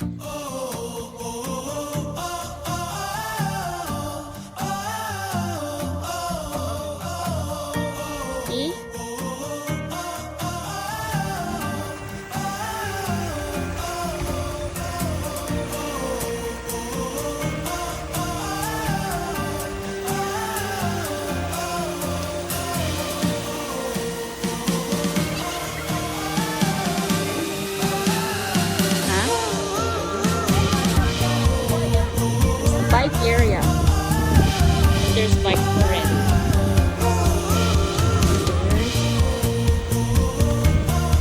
See? Bike area. There's bike for rent.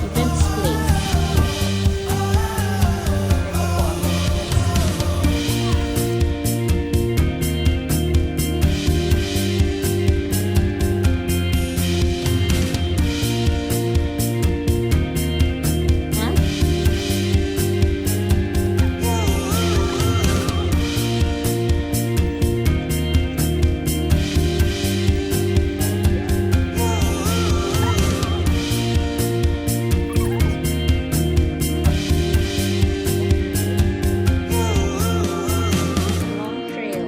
Events place. Huh? Long trail.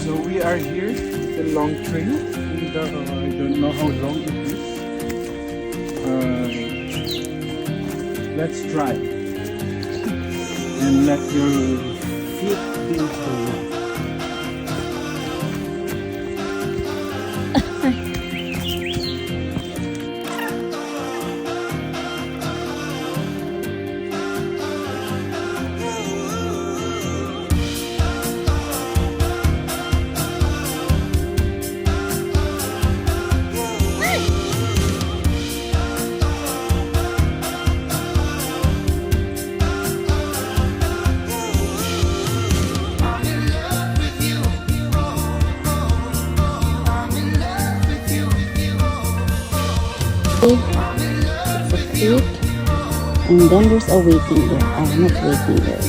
So we are here, the long trail. And, I don't know how long it is. Let's try. And let your feet feel the road. It's a creek, and then there's a waiting area. Not waiting area.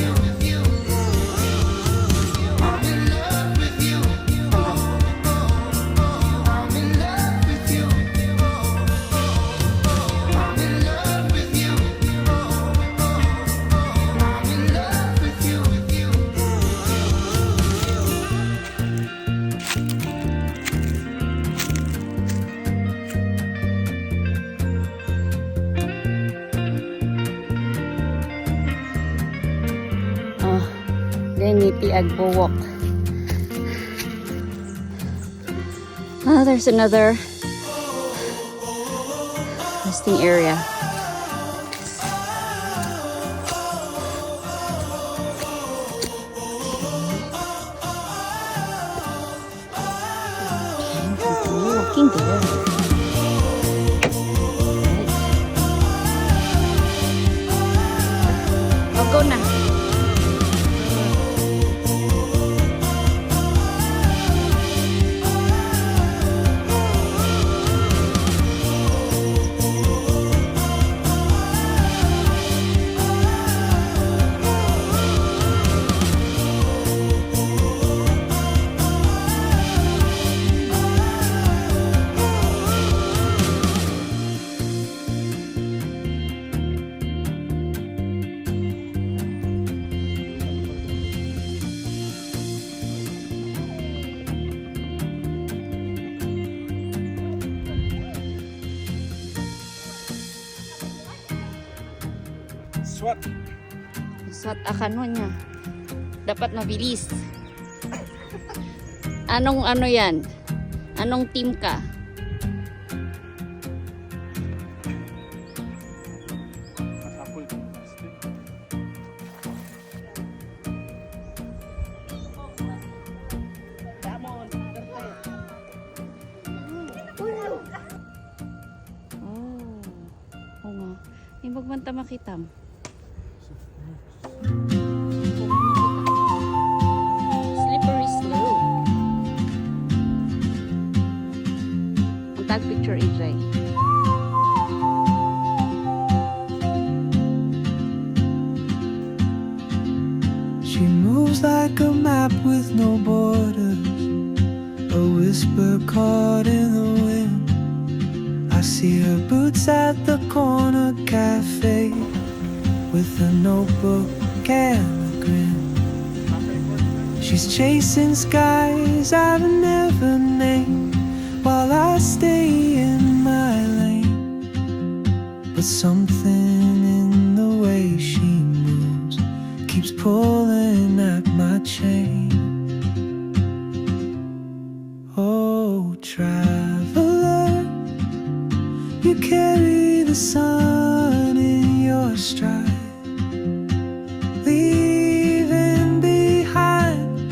Ngiti Agbo walk. Ah, there's another resting area. Walking there. I'll go na. Swat. Swat akano niya. Dapat mabilis. Anong ano yan? Anong team ka? May magbanta makitam. Slippery slope. Ang tag picture AJ. She moves like a map with no borders, a whisper caught in the wind. I see her boots at the corner cafe, with a notebook and a grin. She's chasing skies I've never named while I stay in my lane. But something in the way she moves keeps pulling at my chain. Oh, traveler, you carry the sun in your stride, leaving behind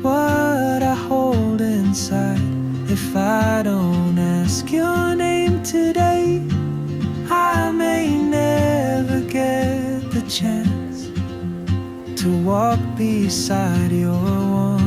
what I hold inside. If I don't ask your name today, I may never get the chance to walk beside your one.